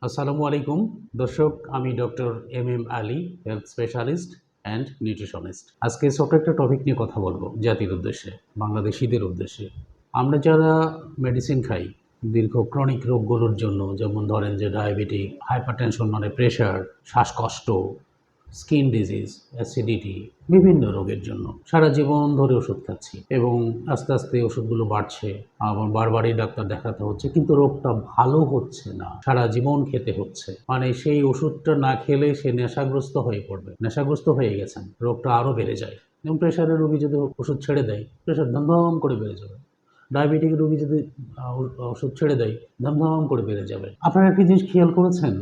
আসসালামু আলাইকুম দর্শক, আমি doctor M Ali, health specialist and nutritionist. আজকে ছোট একটা টপিক নিয়ে কথা বলবো জাতির উদ্দেশ্যে, বাংলাদেশিদের উদ্দেশ্যে। আমরা যারা মেডিসিন খাই দীর্ঘ ক্রনিক রোগগুলোর জন্য, যেমন ধরেন যে ডায়াবেটিক, হাইপারটেনশন মানে প্রেশার, শ্বাসকষ্ট, স্কিন ডিজিজ, অ্যাসিডিটি, বিভিন্ন রোগের জন্য সারা জীবন ধরে ওষুধ খাচ্ছি এবং আস্তে আস্তে ওষুধগুলো বাড়ছে, আবার বারবারই ডাক্তার দেখাতে হচ্ছে, কিন্তু রোগটা ভালো হচ্ছে না, সারা জীবন খেতে হচ্ছে। মানে সেই ওষুধটা না খেলে সে নেশাগ্রস্ত হয়ে পড়বে, নেশাগ্রস্ত হয়ে গেছেন, রোগটা আরও বেড়ে যায়। যেমন প্রেশারের রোগী যদি ওষুধ ছেড়ে দেয়, প্রেশার ধমধম করে বেড়ে যাবে। ডায়াবেটিক রোগী যদি ওষুধ ছেড়ে দেয়, ধমধম করে বেড়ে যাবে। আপনারা একটি জিনিস খেয়াল করেছেন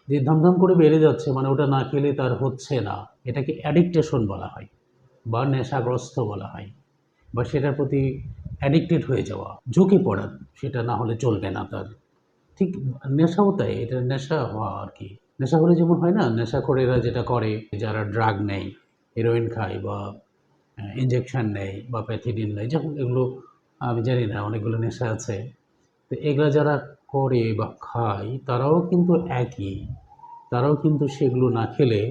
যে ধমধম করে বেড়ে যাচ্ছে, মানে ওটা না খেলে তার হচ্ছে না, এটাকে অ্যাডিকটেশন বলা হয় বা নেশাগ্রস্ত বলা হয়, বা সেটার প্রতি অ্যাডিক্টেড হয়ে যাওয়া, ঝুঁকে পড়া, সেটা না হলে চলবে না তার। ঠিক নেশাও তাই, এটা নেশা হওয়া আর কি। নেশা হলে যেমন হয় না, নেশাখোরেরা যেটা করে, যারা ড্রাগ নেয়, হেরোইন খায় বা ইঞ্জেকশন নেয় বা প্যাথিডিন নেয়, যেমন এগুলো আমি জানি না, অনেকগুলো নেশা আছে। তো এগুলো যারা করে বা খায় তারাও কিন্তু একই, তারাও কিন্তু সেগুলো না খেলে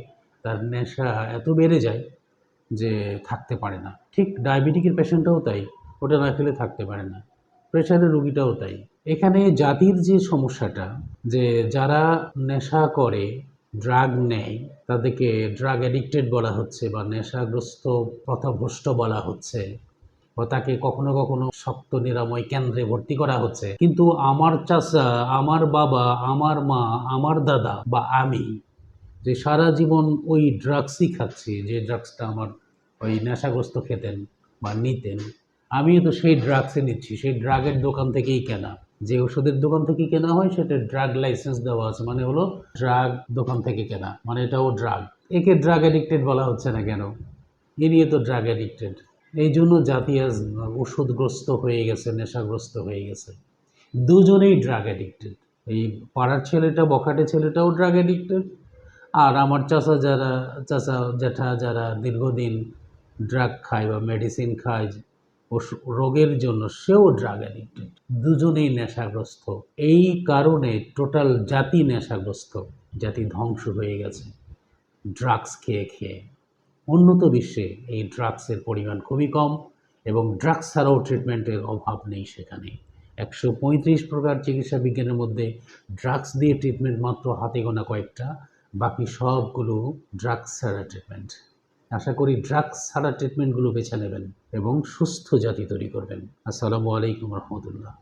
তার নেশা এত বেড়ে যায় যে থাকতে পারে না। ঠিক ডায়াবেটিকের পেশেন্টটাও তাই, ওটা না খেলে থাকতে পারে না। প্রেশারের রুগীটাও তাই। এখানে জাতির যে সমস্যাটা, যে যারা নেশা করে, ড্রাগ নেয়, তাদেরকে ড্রাগ অ্যাডিক্টেড বলা হচ্ছে বা নেশাগ্রস্ত পথভ্রষ্ট বলা হচ্ছে, বা তাকে কখনো কখনো শক্ত নিরাময় কেন্দ্রে ভর্তি করা হচ্ছে। কিন্তু আমার চাচা, আমার বাবা, আমার মা, আমার দাদা বা আমি যে সারা জীবন ওই ড্রাগসই খাচ্ছি, যে ড্রাগসটা আমার ওই নেশাগ্রস্ত খেতেন বা নিতেন, আমিও তো সেই ড্রাগসই নিচ্ছি, সেই ড্রাগের দোকান থেকেই কেনা। যে ওষুধের দোকান থেকে কেনা হয় সেটা ড্রাগ লাইসেন্স দেওয়া আছে, মানে হলো ড্রাগ দোকান থেকে কেনা, মানে এটাও ড্রাগ। একে ড্রাগ অ্যাডিক্টেড বলা হচ্ছে না কেন? এ নিয়ে তো ড্রাগ অ্যাডিক্টেড। এই জন্য জাতি আজ ওষুধগ্রস্ত হয়ে গেছে, নেশাগ্রস্ত হয়ে গেছে। দুজনেই ড্রাগ অ্যাডিক্টেড। এই পাড়ার ছেলেটা, বখাটে ছেলেটাও ড্রাগ অ্যাডিক্টেড, আর আমার চাচা জ্যাঠা যারা দীর্ঘদিন ড্রাগ খায় বা মেডিসিন খায় রোগের জন্য, সেও ড্রাগ অ্যাডিক্টেড। দুজনেই নেশাগ্রস্ত। এই কারণে টোটাল জাতি নেশাগ্রস্ত, জাতি ধ্বংস হয়ে গেছে ড্রাগস খেয়ে খেয়ে। উন্নত বিশ্বে এই ড্রাগসের পরিমাণ খুবই কম এবং ড্রাগস ছাড়াও ট্রিটমেন্টের অভাব নেই সেখানে। 135 প্রকার চিকিৎসা বিজ্ঞানের মধ্যে ড্রাগস দিয়ে ট্রিটমেন্ট মাত্র হাতে গোনা কয়েকটা, বাকি সবগুলো ড্রাগস ছাড়া ট্রিটমেন্ট। আশা করি ড্রাগস ছাড়া ট্রিটমেন্টগুলো বেছে নেবেন এবং সুস্থ জাতি তৈরি করবেন। আসসালামু আলাইকুম রহমতুল্লাহ।